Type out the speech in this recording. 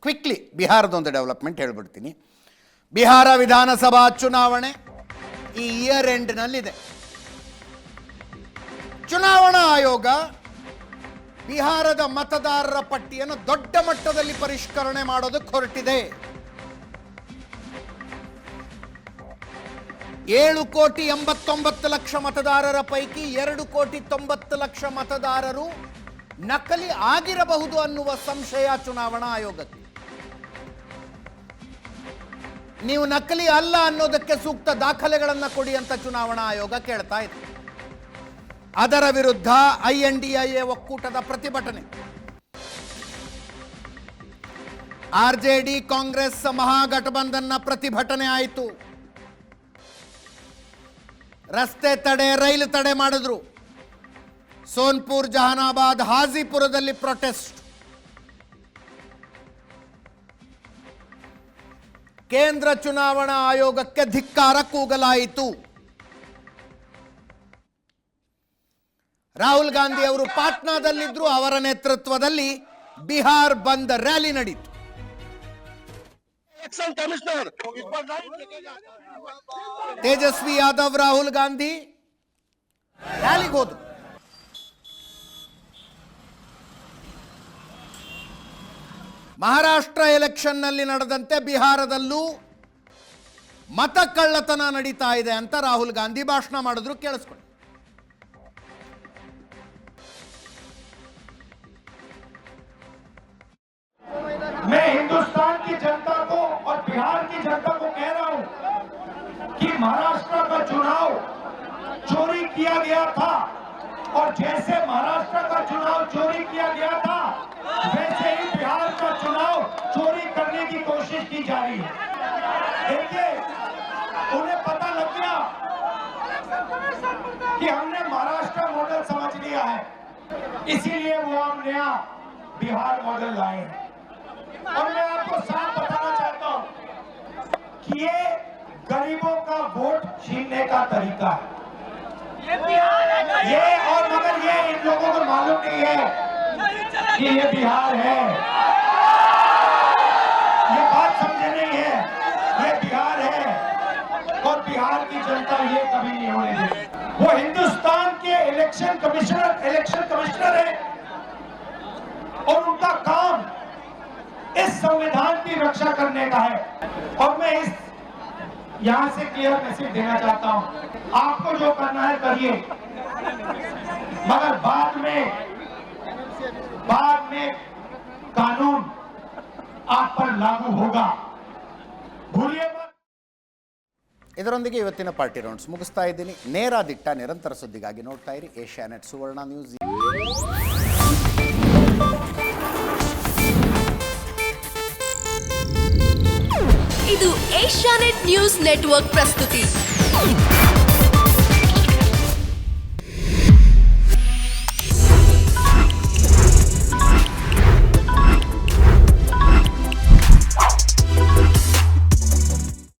Quickly ಬಿಹಾರದೊಂದು development ಹೇಳ್ಬಿಡ್ತೀನಿ. ಬಿಹಾರ ವಿಧಾನಸಭಾ ಚುನಾವಣೆ ಈ ಇಯರ್ ಎಂಡ್ನಲ್ಲಿದೆ. ಚುನಾವಣಾ ಆಯೋಗ ಬಿಹಾರದ ಮತದಾರರ ಪಟ್ಟಿಯನ್ನು ದೊಡ್ಡ ಮಟ್ಟದಲ್ಲಿ ಪರಿಷ್ಕರಣೆ ಮಾಡೋದಕ್ಕೆ ಹೊರಟಿದೆ. 7,89,00,000 ಮತದಾರರ ಪೈಕಿ 2,90,00,000 ಮತದಾರರು ನಕಲಿ ಆಗಿರಬಹುದು ಅನ್ನುವ ಸಂಶಯ ಚುನಾವಣಾ ಆಯೋಗಕ್ಕೆ. ನೀವು ನಕಲಿ ಅಲ್ಲ ಅನ್ನೋದಕ್ಕೆ ಸೂಕ್ತ ದಾಖಲೆಗಳನ್ನು ಕೊಡಿ ಅಂತ ಚುನಾವಣಾ ಆಯೋಗ ಕೇಳ್ತಾ ಇದೆ. ಅದರ ವಿರುದ್ಧ INDIA ಒಕ್ಕೂಟದ ಪ್ರತಿಭಟನೆ. RJD ಕಾಂಗ್ರೆಸ್ ಮಹಾಗಠಬಂಧನ್ನ ಪ್ರತಿಭಟನೆ ಆಯಿತು. ರಸ್ತೆ ತಡೆ, ರೈಲು ತಡೆ ಮಾಡಿದ್ರು. ಸೋನ್ಪುರ್, ಜಹಾನಾಬಾದ್, ಹಾಜಿಪುರದಲ್ಲಿ ಪ್ರೊಟೆಸ್ಟ್. ಕೇಂದ್ರ ಚುನಾವಣಾ ಆಯೋಗಕ್ಕೆ ಧಿಕ್ಕಾರ ಕೂಗಲಾಯಿತು. ರಾಹುಲ್ ಗಾಂಧಿ ಅವರು ಪಾಟ್ನಾದಲ್ಲಿದ್ದರು. ಅವರ ನೇತೃತ್ವದಲ್ಲಿ ಬಿಹಾರ್ ಬಂದ್ ರ್ಯಾಲಿ ನಡೆಯಿತು. ತೇಜಸ್ವಿ ಯಾದವ್, ರಾಹುಲ್ ಗಾಂಧಿ ರ್ಯಾಲಿಗೆ ಹೋದ್ರು. ಮಹಾರಾಷ್ಟ್ರ ಎಲೆಕ್ಷನ್ನಲ್ಲಿ ನಡೆದಂತೆ ಬಿಹಾರದಲ್ಲೂ ಮತ ಕಳ್ಳತನ ನಡೀತಾ ಇದೆ ಅಂತ ರಾಹುಲ್ ಗಾಂಧಿ ಭಾಷಣ ಮಾಡಿದ್ರು. ಕೇಳಿಸ್ಕೊಳ್ಳಿ. मैं हिंदुस्तान की जनता को और बिहार की जनता को कह रहा हूं कि महाराष्ट्र का चुनाव चोरी किया गया था और जैसे महाराष्ट्र का चुनाव चोरी किया गया था वैसे ही बिहार का चुनाव चोरी करने की कोशिश की जा रही है. देखिए, उन्हें पता लग गया कि हमने महाराष्ट्र मॉडल समझ लिया है, इसीलिए वो हम नया बिहार मॉडल लाए हैं. और मैं आपको साफ बताना चाहता हूं कि ये गरीबों का वोट छीनने का तरीका है. ये और मगर ये इन लोगों को मालूम नहीं है कि ये बिहार है. ये बात समझे नहीं है. ये बिहार है और बिहार की जनता ये कभी नहीं होने देगी. वो हिंदुस्तान के इलेक्शन कमिश्नर है और उनका काम इस संविधान की रक्षा करने का है. और मैं इस यहां से क्लियर मैसेज देना चाहता हूं, आपको जो करना है करिए, मगर बाद में कानून आप पर लागू होगा, भूलिए मत. ಇದರೊಂದಿಗೆ ಇವತ್ತಿನ ಪಾರ್ಟಿ ರೌಂಡ್ಸ್ ಮುಗಿಸ್ತಾ ಇದ್ದೀನಿ. ನೇರ ದಿಟ್ಟ ನಿರಂತರ ಸುದ್ದಿಗಾಗಿ ನೋಡ್ತಾ ಇರಿ ಏಷ್ಯಾನೆಟ್ ಸುವರ್ಣ ನ್ಯೂಸ್. ಇದು ಏಷ್ಯಾನೆಟ್ ನ್ಯೂಸ್ ನೆಟ್ವರ್ಕ್ ಪ್ರಸ್ತುತಿ.